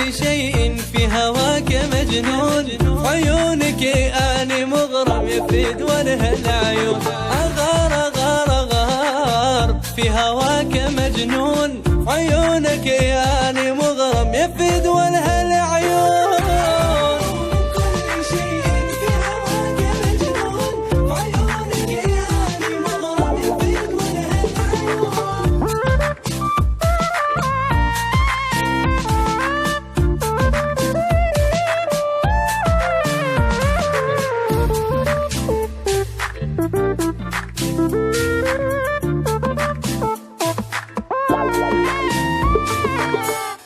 كل شيء في هواك مجنون، عيونك أنا مغرم يفيد وله العيون. أغار أغار أغار في هواك مجنون، عيونك أنا مغرم يفيد وله العيون.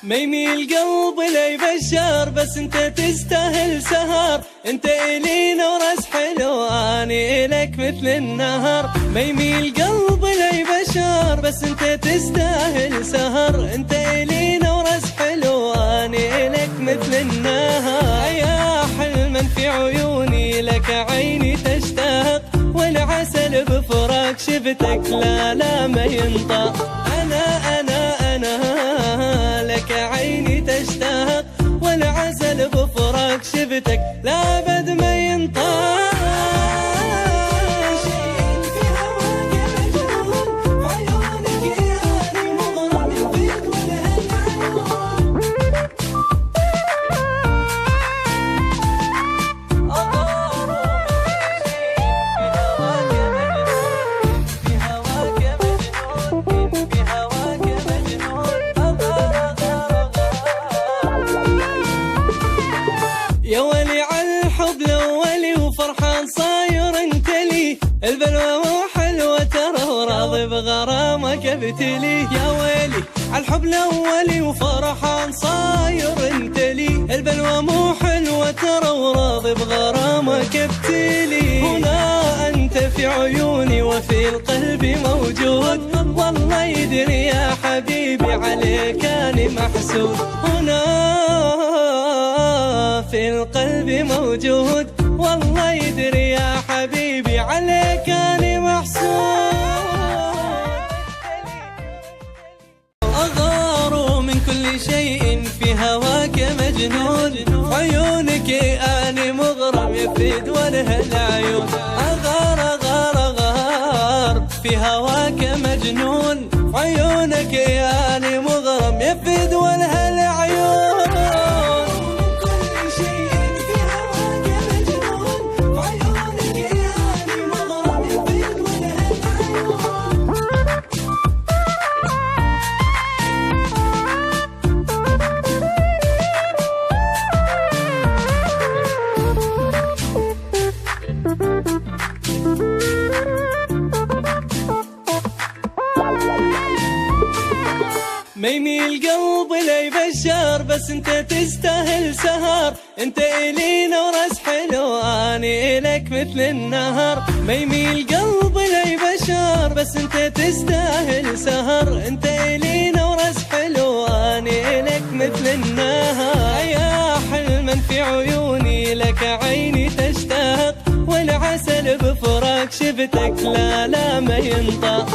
ما يميل قلب لي بشار، بس انت تستاهل سهر. انت الي نورس حلو اني الك مثل النهر. ما يميل قلب لي بشار، بس انت تستاهل سهر. انت الي نورس حلو اني الك مثل النهر. يا حلما في عيوني لك عيني تشتاق، والعسل بفراق شفتك لا لا ما ينطق. أنا لك عيني تشتاق، والعسل بفراق شفتك لا بد ما ينطق. يا ولي عالحب الأولي وفرحان صاير انت لي، البلوى مو حلوة ترى وراضي بغرامك ابتلي. يا ويلي عالحب الأولي وفرحان صاير انت لي، البلوى مو حلوة ترى وراضي بغرامك ابتلي. هنا انت في عيوني وفي القلب موجود، والله يدري يا حبيبي عليك اني محسود. هنا في القلب موجود، والله يدري يا حبيبي عليك أنا محسود. أغار من كل شيء في هواك مجنون، عيونك أنا مغرم يفيد وله العيون. أغار أغار أغار في هواك مجنون، عيونك أنا مغرم يفيد وله العيون. ما يميل قلب لي بشار، بس انت تستاهل سهر. انت الي نورس حلو اني الك مثل النهر. ما يميل قلب لي بشار، بس انت تستاهل سهر. انت الي نورس حلو اني الك مثل النهر. يا حلما في عيوني لك عيني تشتاق، والعسل بفراق شفتك لا لا ما ينطق.